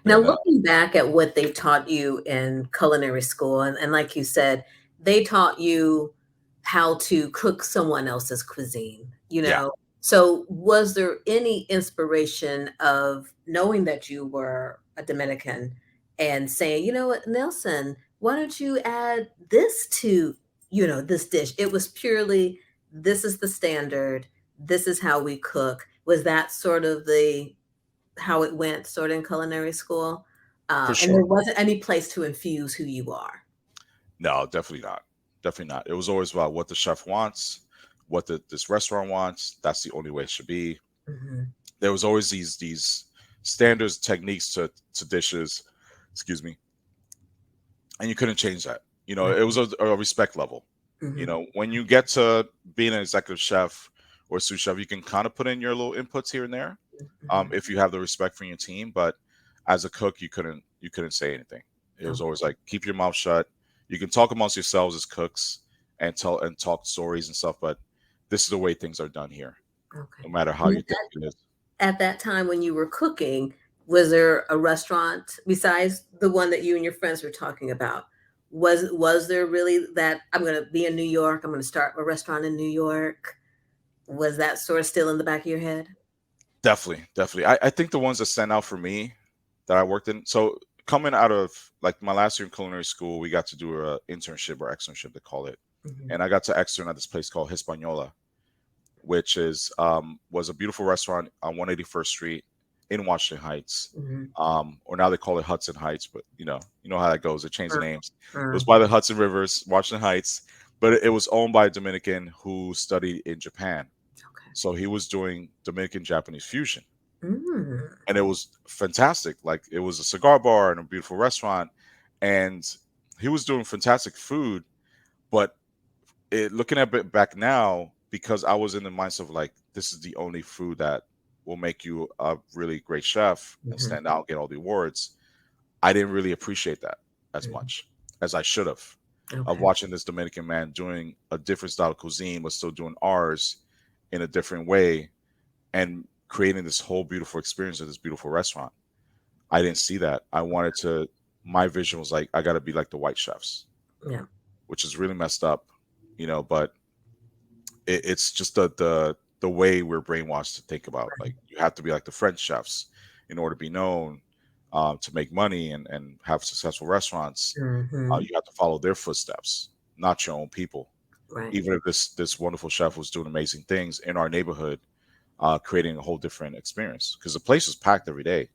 Now, And looking back at what they've taught you in culinary school, and like you said, they taught you how to cook someone else's cuisine, you yeah, know? So, was there any inspiration of knowing that you were a Dominican and saying, you know what, Nelson, why don't you add this to, this dish? It was purely, this is the standard, this is how we cook. Was that sort of the how it went sort of in culinary school, for and there sure. wasn't any place to infuse who you are. No, definitely not. Definitely not. It was always about what the chef wants, what this restaurant wants. That's the only way it should be. Mhm. There was always these standards, techniques to dishes, excuse me, and you couldn't change that. It was Right. a respect level. Mhm. When you get to being an executive chef or sous chef, you can kind of put in your little inputs here and there, Mhm. if you have the respect for your team. But as a cook, you couldn't say anything. It was always Okay. like keep your mouth shut. You can talk amongst yourselves as cooks and talk stories and stuff, but this is the way things are done here, Okay. no matter how And you think it is. at that time when you were cooking, was there a restaurant besides the one that you and your friends were talking about? Was there really that, "I'm gonna be in New York, I'm gonna start a restaurant in New York?" Was that sort of still in the back of your head? Definitely, definitely. I think the ones that stand out for me that I worked in. So coming out of like my last year in culinary school, we got to do a internship or externship, they call it, Mhm. and I got to extern at this place called Hispaniola, which was a beautiful restaurant on 181st Street in Washington Heights. Mhm. Or now they call it Hudson Heights, but you know how that goes. They change the Uh, names. It was uh, by the Hudson Rivers, Washington Heights, but it was owned by a Dominican who studied in Japan. okay. So he was doing Dominican Japanese fusion, Mm. and it was fantastic. Like it was a cigar bar and a beautiful restaurant, and he was doing fantastic food. But looking at it back now, because I was in the mindset of like, this is the only food that will make you a really great chef and Mhm. stand out, get all the awards. I didn't really appreciate that as Mhm. much as I should have. Of Okay. watching this Dominican man doing a different style of cuisine, but still doing ours in a different way and creating this whole beautiful experience of this beautiful restaurant. I didn't see that. I wanted to. My vision was like, I got to be like the white chefs, Yeah. which is really messed up, But it's just the way we're brainwashed to think about. Like you have to be like the French chefs in order to be known, to make money and have successful restaurants. Mhm. You have to follow their footsteps, not your own people. Right. Even if this wonderful chef was doing amazing things in our neighborhood, creating a whole different experience because the place was packed every day,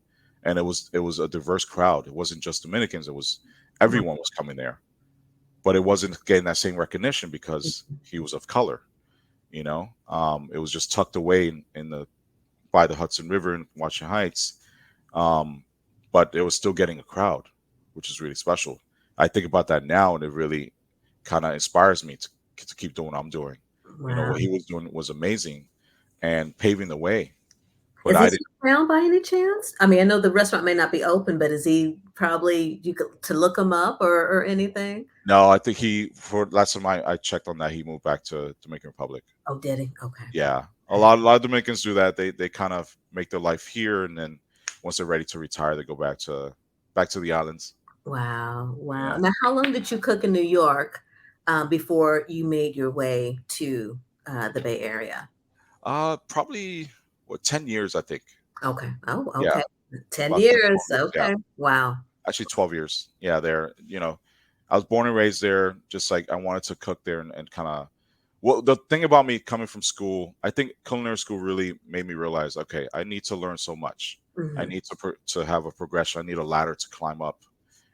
and it was a diverse crowd. It wasn't just Dominicans; it was Right. everyone was coming there, but it wasn't getting that same recognition because he was of color. It was just tucked away in the by the Hudson River in Washington Heights, um, but it was still getting a crowd, which is really special. I think about that now, and it really kind of inspires me to keep doing what I'm doing. What Wow. he was doing was amazing and paving the way. But Is he I still didn't. around by any chance? I mean, I know the restaurant may not be open, but is he probably you could to look him up or anything? No, I think for last time I checked on that, he moved back to Dominican Republic. Oh, did he? Okay. Yeah, a lot of Dominicans do that. They kind of make their life here, and then once they're ready to retire, they go back to the islands. Wow, wow. Yeah. Now, how long did you cook in New York, before you made your way to, the Bay Area? Probably 10 years, I think. Okay. Oh, Yeah, okay. 10 about 10, years. 12 years. Yeah, Okay. Wow. actually 12 years. Yeah, there. I was born and raised there. Just like I wanted to cook there and kind of. Well, the thing about me coming from school, I think culinary school really made me realize, okay, I need to learn so much. I Mhm. need to have a progression. I need a ladder to climb up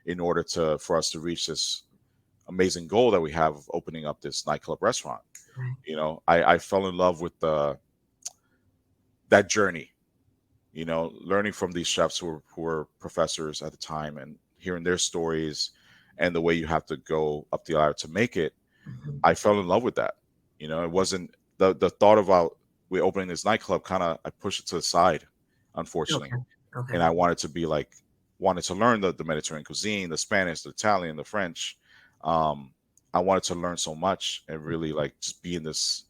in order for us to reach this amazing goal that we have of opening up this nightclub restaurant. Right. I fell in love with that journey. Learning from these chefs who were professors at the time and hearing their stories and the way you have to go up the ladder to make it. Mhm. I fell in love with that. It wasn't the thought about we opening this nightclub kind of I pushed it to the side, unfortunately. Okay. Okay. And I wanted to be like wanted to learn the Mediterranean cuisine, the Spanish, the Italian, the French. Um, I wanted to learn so much and really like just be in this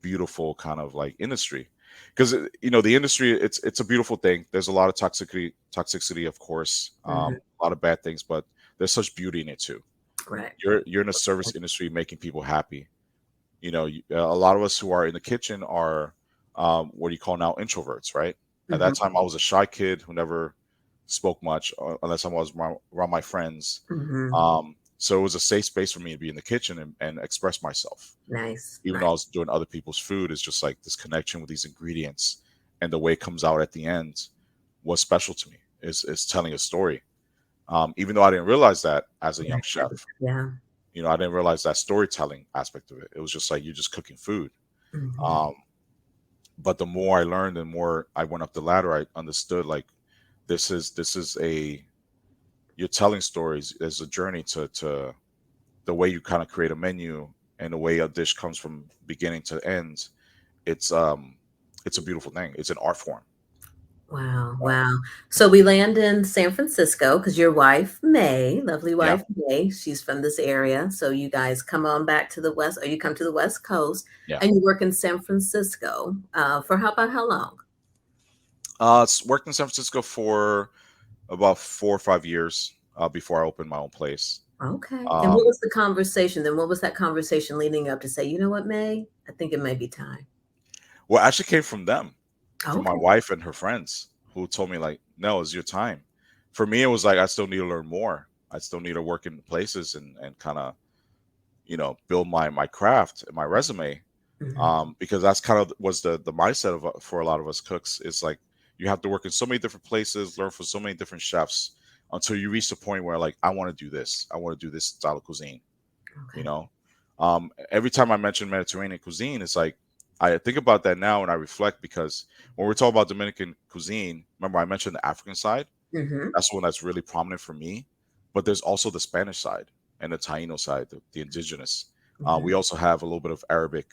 beautiful kind of like industry. because the industry, it's a beautiful thing. There's a lot of toxicity, of course, Mhm. a lot of bad things, but there's such beauty in it too. Right. You're in a service industry making people happy. A lot of us who are in the kitchen are what do you call now, introverts, right? At that Mhm. time I was a shy kid who never spoke much, unless I was around my friends. Mhm. So it was a safe space for me to be in the kitchen and express myself, Nice. even though I Nice. was doing other people's food. It's just like this connection with these ingredients, and the way it comes out at the end was special to me. Is telling a story. Even though I didn't realize that as a young chef, Yeah. I didn't realize that storytelling aspect of it. It was just like you're just cooking food. Mhm. Um, but the more I learned and more I went up the ladder, I understood like this is a you're telling stories. There's a journey to the way you kind of create a menu and the way a dish comes from beginning to end. It's um it's a beautiful thing. It's an art form. Wow, uh, wow. So we land in San Francisco because your wife, May, lovely yeah, wife, May, she's from this area. So you guys come on back to the West, or you come to the West Coast yeah. and you work in San Francisco for how about how long? Worked in San Francisco for about 4 or 5 years before I opened my own place. Okay. And what um was the conversation then? What was that conversation leading up to say, you know what, May, I think it may be time. well, it actually came from them, from my Okay. wife and her friends, who told me like, no, it's your time. For me, it was like I still need to learn more. I still need to work in places and kind of build my craft and my resume. Mhm. Because that's kind of was the mindset of for a lot of us cooks. It's like you have to work in so many different places, learn from so many different chefs, until you reach the point where like I want to do this. I want to do this style of cuisine. You Okay. know, every time I mention Mediterranean cuisine, it's like I think about that now and I reflect, because when we're talking about Dominican cuisine, remember I mentioned the African side. Hmm. That's the one that's really prominent for me. But there's also the Spanish side and the Taino side, the indigenous. Hmm. We also have a little bit of Arabic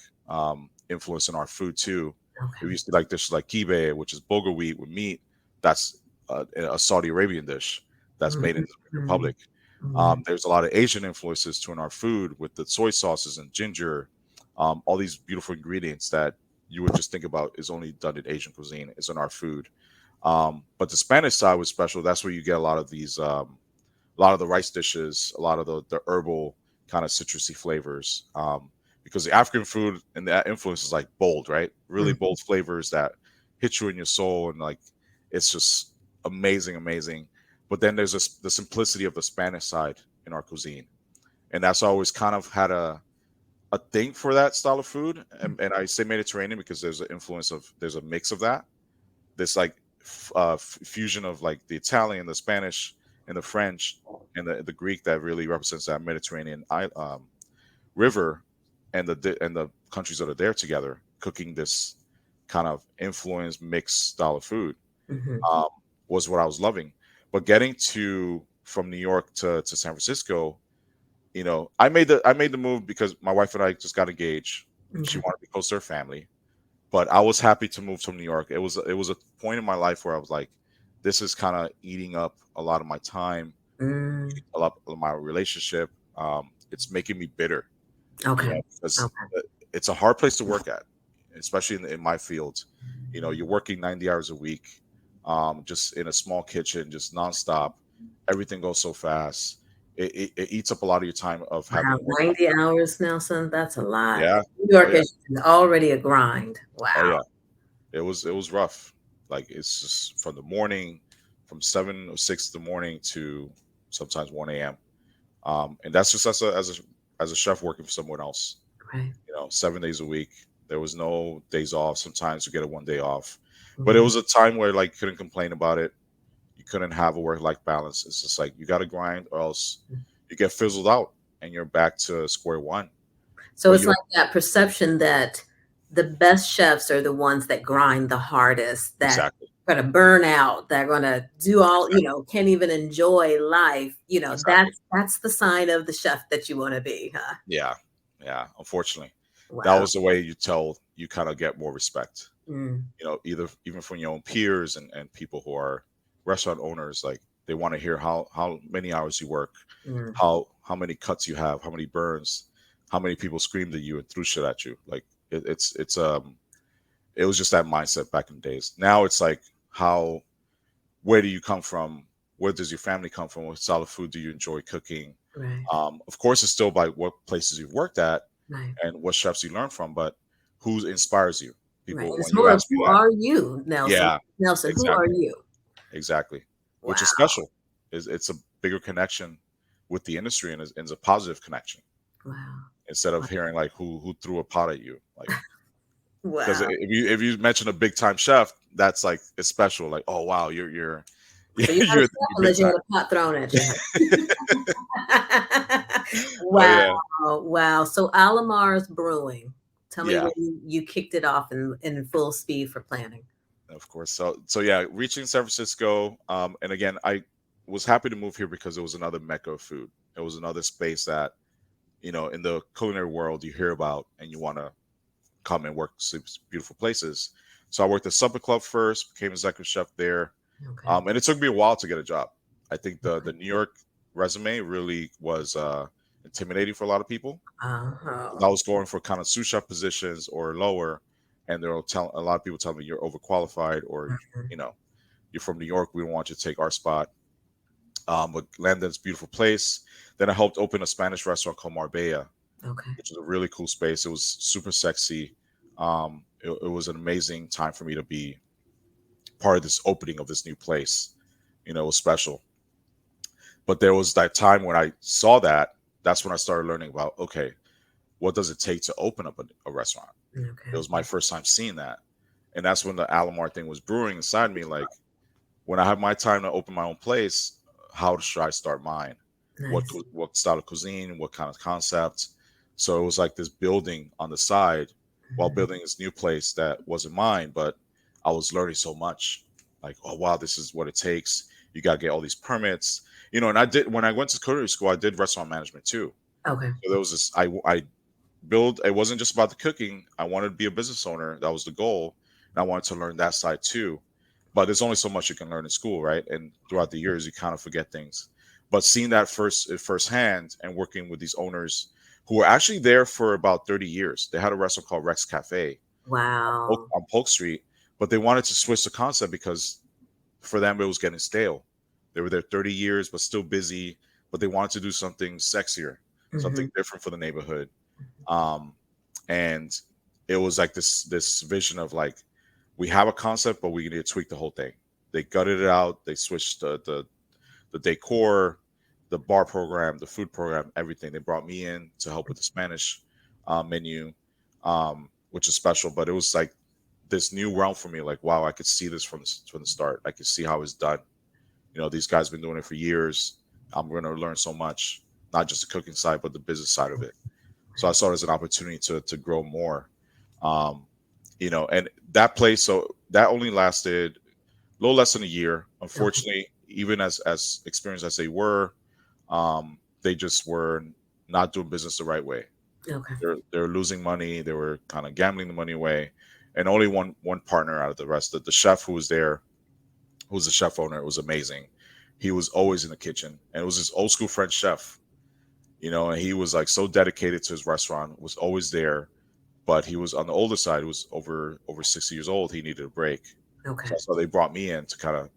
influence in our food too. We Okay. used to like dishes like kibe, which is bulgur wheat with meat. That's a Saudi Arabian dish that's made in the Dominican Hmm. Republic. Hmm. There's a lot of Asian influences too in our food, with the soy sauces and ginger, all these beautiful ingredients that you would just think about is only done in Asian cuisine is in our food. But the Spanish side was special. That's where you get a lot of these, a lot of the rice dishes, a lot of the herbal kind of citrusy flavors. Because the African food and that influence is like bold, right? Really Hmm. bold flavors that hit you in your soul, and like it's just amazing, amazing. But then there's this, the simplicity of the Spanish side in our cuisine, and that's always kind of had a thing for that style of food. And I say Mediterranean because there's a mix of that, this like fusion of like the Italian, the Spanish, and the French, and the Greek that really represents that Mediterranean river, and the countries that are there together cooking this kind of influence mixed style of food, Hmm. um, was what I was loving. But getting to from New York to San Francisco, I made the move because my wife and I just got engaged. She Okay. wanted to be close to her family, but I was happy to move to New York. It was a point in my life where I was like, this is kind of eating up a lot of my time, Mm. eating a lot of my relationship. It's making me bitter, Okay. because Okay. it's a hard place to work at, especially in my field. You're working 90 hours a week, just in a small kitchen, just nonstop. Everything goes so fast. It eats up a lot of your time of Wow, having more time. 90 hours, Nelson, that's a lot. Yeah. New Oh York yeah. is already a grind. Oh Wow. yeah. It was rough. Like it's just from the morning, from 7 or 6 in the morning to sometimes 1 a.m. And that's just as a chef working for someone else. Right. 7 days a week. There was no days off. Sometimes you get a one day off, but it Mhm. was a time where like you couldn't complain about it. You couldn't have a work life balance. It's just like you got to grind, or else you get fizzled out and you're back to square one. So But it's you like don't that perception that the best chefs are the ones that grind the hardest, that exactly, gonna burn out, they're gonna do all, exactly, can't even enjoy life. exactly. That's the sign of the chef that you wanna be, huh? Yeah, yeah. Unfortunately, that Wow. was the way you kind of get more respect. Mm, Either even from your own peers and people who are restaurant owners, like they want to hear how many hours you work, mm. how many cuts you have, how many burns, how many people screamed at you and threw shit at you. Like it's it was just that mindset back in the days. Now it's like, how, where do you come from? Where does your family come from? What style of food do you enjoy cooking? Right. Of course, it's still by what places you've worked at Right. and what chefs you learn from, but who inspires you? Right. People, It's when you more of ask me who that, are you, Nelson? yeah, Nelson, who are exactly, you? exactly, which is Wow. special. Is It's a bigger connection with the industry, and is a positive connection Wow. instead of hearing like who threw a pot at you, like. Because Wow. if you mention a big time chef, that's like it's special. Like, oh wow, you're So you're not a you're chef big unless you time. had a pot thrown at you, Oh Wow, yeah, wow. So alaMar's brewing. Tell me yeah, when you kicked it off in full speed for planning. of course. So yeah, reaching San Francisco, and again, I was happy to move here because it was another mecca of food. It was another space that, in the culinary world you hear about and you want to come and work beautiful places. So I worked at Supper Club first, became executive chef there, Okay. and it took me a while to get a job. I think the New York resume really was intimidating for a lot of people. I Uh-huh. was going for kind of sous chef positions or lower, and they'll tell a lot of people tell me you're overqualified, or Mhm. you know you're from New York, we don't want you to take our spot. But Landon's beautiful place. Then I helped open a Spanish restaurant called Marbella, Okay. which is a really cool space. It was super sexy. It was an amazing time for me to be part of this opening of this new place. It was special. But there was that time when I saw that. That's when I started learning about, okay, what does it take to open up a restaurant? It Okay. was my first time seeing that, and that's when the alaMar thing was brewing inside me. Like, when I have my time to open my own place, how should I start mine? Nice. What style of cuisine? What kind of concept? So it was like this building on the side while Mhm. building this new place that wasn't mine, but I was learning so much. Like, oh wow, this is what it takes. You got to get all these permits, And I did, when I went to culinary school, I did restaurant management too. Okay. So there was this. I build. It wasn't just about the cooking. I wanted to be a business owner. That was the goal, and I wanted to learn that side too. But there's only so much you can learn in school, right? And throughout the years, you kind of forget things. But seeing that firsthand and working with these owners who were actually there for about 30 years, they had a restaurant called Rex Cafe Wow. on Polk Street, but they wanted to switch the concept because for them it was getting stale. They were there 30 years, but still busy. But they wanted to do something sexier, something Mhm. different for the neighborhood. Um, and it was like this vision of like, we have a concept, but we need to tweak the whole thing. They gutted it out. They switched the decor, the bar program, the food program, everything. They brought me in to help with the Spanish menu, which is special. But it was like this new realm for me. Like, wow, I could see this from the start. I could see how it's done. These guys been doing it for years. I'm going to learn so much, not just the cooking side, but the business side of it. So I saw it as an opportunity to grow more. Um, and that place, so that only lasted a little less than a year. Okay. Unfortunately, even as experienced as they were, they just were not doing business the right way. Okay. They're losing money. They were kind of gambling the money away, and only one partner out of the rest. The chef who was there, who was the chef owner, was amazing. He was always in the kitchen, and it was this old school French chef. And he was like so dedicated to his restaurant, was always there, but he was on the older side. He was over 60 years old. He needed a break, Okay. so they brought me in to kind of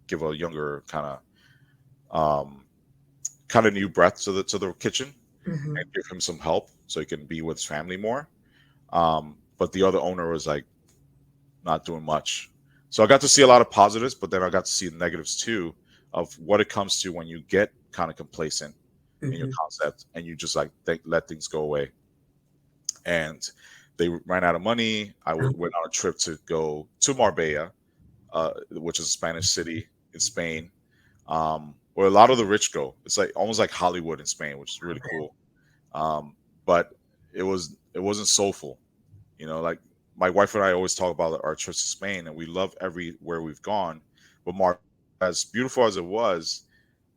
give a younger um, kind of new breath to the kitchen Mhm. and give him some help so he can be with his family more. But the other owner was like not doing much, so I got to see a lot of positives, but then I got to see the negatives too of what it comes to when you get kind of complacent in your Mhm. concept and you just like let things go away. And they ran out of money. I Oh, went on a trip to go to Marbella, which is a Spanish city in Spain, where a lot of the rich go. It's like almost like Hollywood in Spain, which is really okay. cool. But it wasn't soulful. Like my wife and I always talk about our trips to Spain, and we love everywhere we've gone. But as beautiful as it was,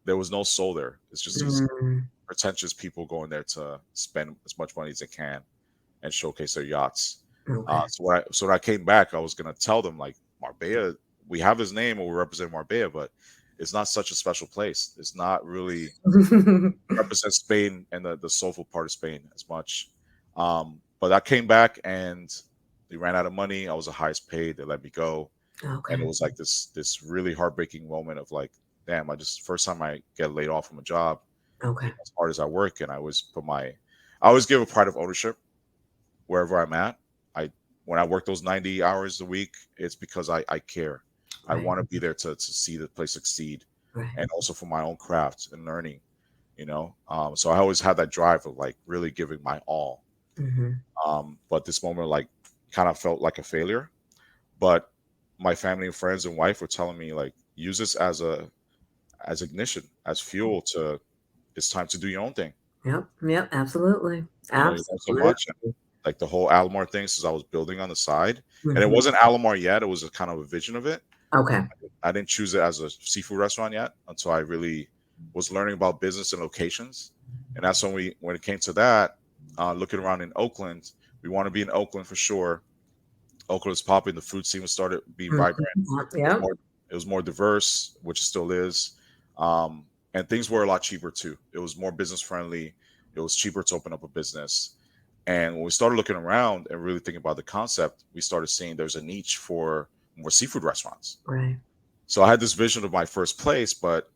there was no soul there. It's just these Mm. pretentious people going there to spend as much money as they can and showcase their yachts. Okay. So when I came back, I was gonna tell them like, Marbella, we have his name and we represent Marbella, but it's not such a special place. It's not really represents Spain and the soulful part of Spain as much. But I came back and we ran out of money. I was the highest paid. They let me go, and it Okay. was like this really heartbreaking moment of like, damn, I just first time I get laid off from a job. Okay. As hard as I work, and I always give a pride of ownership wherever I'm at. I When I work those 90 hours a week, it's because I care. I Right. want to be there to see the place succeed, Right. and also for my own craft and learning. So I always had that drive of like really giving my all. Mhm. But this moment like kind of felt like a failure. But my family and friends and wife were telling me like use this as ignition, as fuel to it's time to do your own thing. Yep. Yep. Absolutely. You know so Absolutely. much. Like the whole alaMar thing, since I was building on the side, and it Mhm. wasn't alaMar yet. It was a kind of a vision of it. Okay. I didn't choose it as a seafood restaurant yet until I really was learning about business and locations. And that's when it came to that, looking around in Oakland, we want to be in Oakland for sure. Oakland was popping. The food scene was started being Mhm. vibrant. It was Yep. more it was more diverse, which it still is. And things were a lot cheaper too. It was more business friendly. It was cheaper to open up a business. And when we started looking around and really thinking about the concept, we started seeing there's a niche for more seafood restaurants. Right. So I had this vision of my first place, but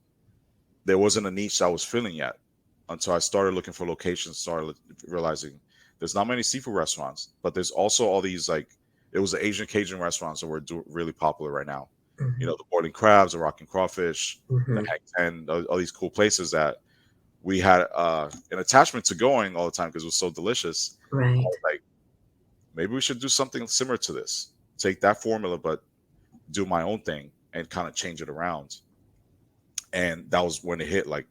there wasn't a niche I was filling yet until I started looking for locations, started realizing there's not many seafood restaurants, but there's also all these like it was the Asian Cajun restaurants that were really popular right now. You Mhm. know, the boiling crabs, the rocking crawfish, the Mhm. hang ten, all these cool places that we had an attachment to going all the time because it was so delicious. I Right. was like, maybe we should do something similar to this. Take that formula, but do my own thing and kind of change it around. And that was when it hit. Like,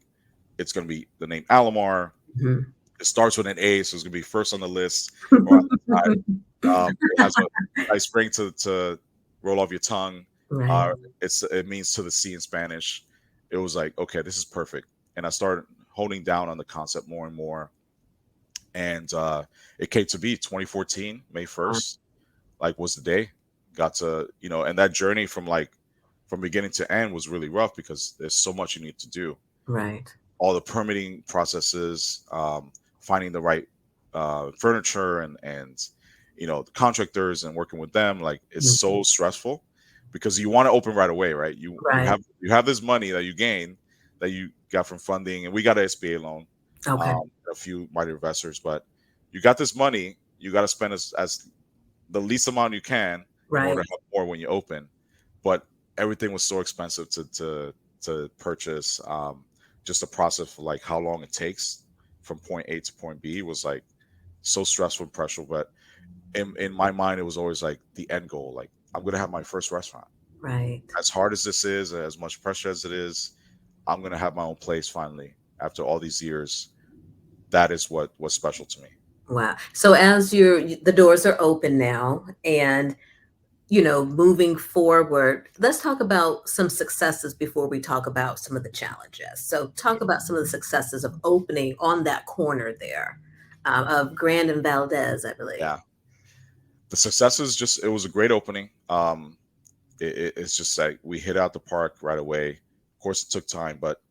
it's going to be the name alaMar. Mhm. It starts with an A, so it's going to be first on the list around the time. It has a nice ring to roll off your tongue. Right. Uh, it means to the sea in Spanish. It was like, okay, this is perfect. And I started honing down on the concept more and more. And it came to be 2014, May Uh, 1st, like was the day. Got to, and that journey from beginning to end was really rough because there's so much you need to do. Right. All the permitting processes, finding the right furniture and the contractors and working with them, like it's Mhm. so stressful because you want to open right away, right? Right. You have this money that you gain that you got from funding, and we got an SBA loan, Okay. a few minor investors, but you got this money, you got to spend as the least amount you can in Right. order to have more when you open. But everything was so expensive to purchase. Just the process of like how long it takes from point A to point B was like so stressful and pressure. But in my mind, it was always like the end goal. Like I'm gonna have my first restaurant. Right. As hard as this is, as much pressure as it is, I'm gonna have my own place finally after all these years. That is what was special to me. Wow. So as the doors are open now and moving forward, let's talk about some successes before we talk about some of the challenges. So talk about some of the successes of opening on that corner there, of Grand and Valdez, I believe. Yeah, the successes just it was a great opening. It's just like we hit out the park right away. Of course, it took time, but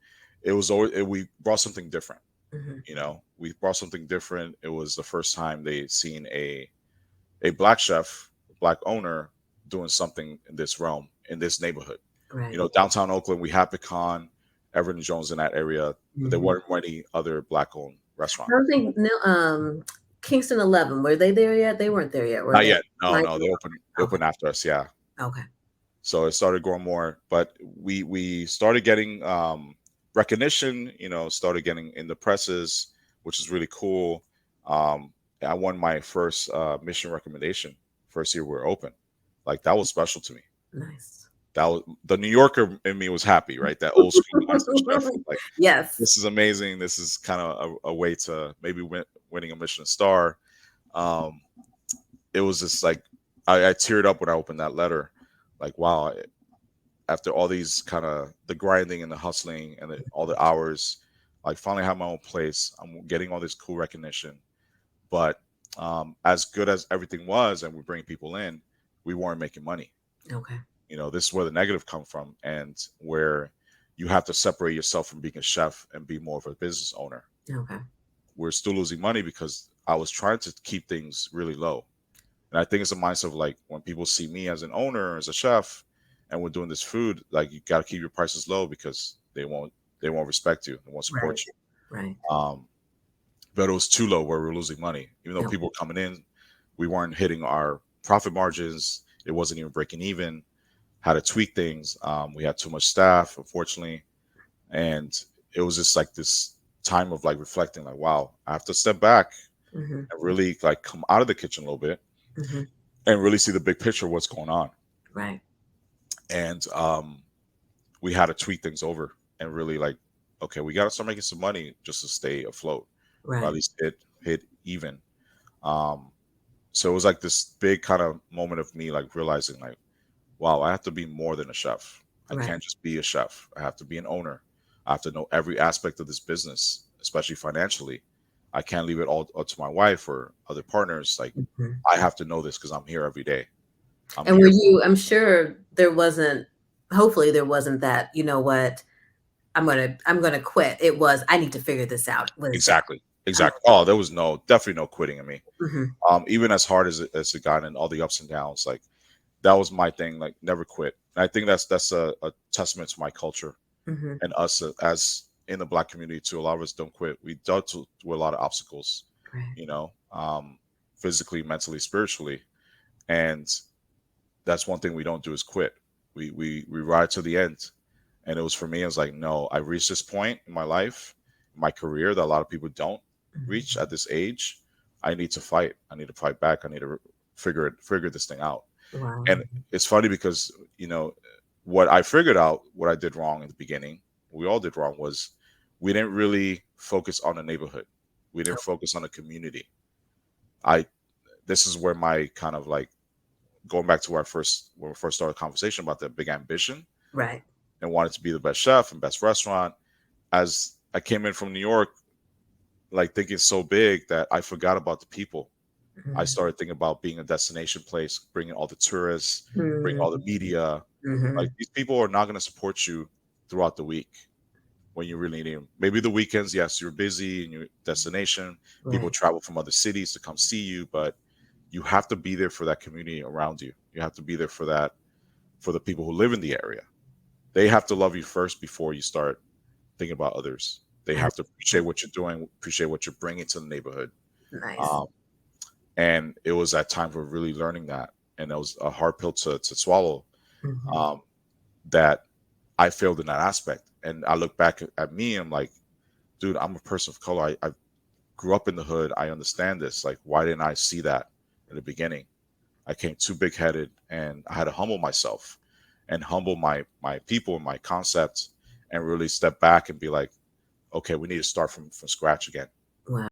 it was always we brought something different. Mhm. We brought something different. It was the first time they seen a black chef, black owner doing something in this realm in this neighborhood. Right. Downtown Oakland, we had Pecan, Everett and Jones in that area, but there Mhm. weren't many other black owned I restaurants. don't think no, Kingston 11, were they there yet? They weren't there yet, were Not they? yet. No, Right. no, they Okay. opened after us. Yeah. Okay. So it started growing more, but we started getting recognition. Started getting in the presses, which is really cool. I won my first mission recommendation first year we were open. Like that was special to me. Nice. That was the New Yorker in me was happy, right? That old school mindset chef was like, Yes. this is amazing. This is kind of a way to maybe winning a Michelin star. Um, it was just like I teared up when I opened that letter. Like, wow, after all these kind of the grinding and the hustling and all the hours, like finally have my own place. I'm getting all this cool recognition, but as good as everything was, and we bring people in, we weren't making money. Okay. This is where the negative come from, and where you have to separate yourself from being a chef and be more of a business owner. Okay. We're still losing money because I was trying to keep things really low. And I think it's a mindset of like when people see me as an owner, as a chef, and we're doing this food, like you got to keep your prices low because they won't respect you, they won't Right. support you. Right. Um, but it was too low where we were losing money, even though Yep. people were coming in, we weren't hitting our profit margins. It wasn't even breaking even. Had to tweak things. We had too much staff, unfortunately, and it was just like this time of like reflecting, like, wow, I have to step back Mhm. and really like come out of the kitchen a little bit Mhm. and really see the big picture of what's going on. Right. And we had to tweak things over and really like, okay, we got to start making some money just to stay afloat, or at Right. least hit even. Um, so it was like this big kind of moment of me like realizing like, wow, I have to be more than a chef. I Right. can't just be a chef. I have to be an owner. I have to know every aspect of this business, especially financially. I can't leave it all up to my wife or other partners. Like, Mhm. I have to know this because I'm here every day. I'm And were here. you I'm sure there wasn't hopefully there wasn't that, "You know what? I'm gonna quit." It was, "I need to figure this out." Was that Exactly. Exactly. Oh, there was definitely no quitting in me. Mhm. Even as hard as it got and all the ups and downs, like that was my thing. Like, never quit. And I think that's a testament to my culture Mhm. and us as in the Black community too. A lot of us don't quit. We dealt with a lot of obstacles, Right. you know, physically, mentally, spiritually, and that's one thing we don't do is quit. We ride to the end. And it was for me, I was like, no, I reached this point in my life, in my career, that a lot of people don't reach Mhm. at this age. I need to fight. I need to fight back. I need to figure this thing out. Wow. And it's funny because, you know, what I figured out, what I did wrong in the beginning, we all did wrong, was we didn't really focus on the neighborhood. We didn't focus on the community. I This is where my kind of like going back to where when we first started the conversation about that big ambition Right. and wanted to be the best chef and best restaurant. As I came in from New York, like thinking so big that I forgot about the people. I Mhm. started thinking about being a destination place, bringing all the tourists, bring all the Mhm. media. Like, Mhm. these people are not going to support you throughout the week when you really need them. Maybe the weekends, yes, you're busy and your destination. People Right. travel from other cities to come see you, but you have to be there for that community around you. You have to be there for the people who live in the area. They have to love you first before you start thinking about others. They have to appreciate what you're doing, appreciate what you're bringing to the neighborhood. Nice. Um, and it was that time for really learning that, and it was a hard pill to swallow. Mhm. Um, that I failed in that aspect, and I look back at me, and I'm like, dude, I'm a person of color. I grew up in the hood. I understand this. Like, why didn't I see that in the beginning? I came too big headed, and I had to humble myself and humble my people and my concepts, and really step back and be like, okay, we need to start from scratch again. Wow.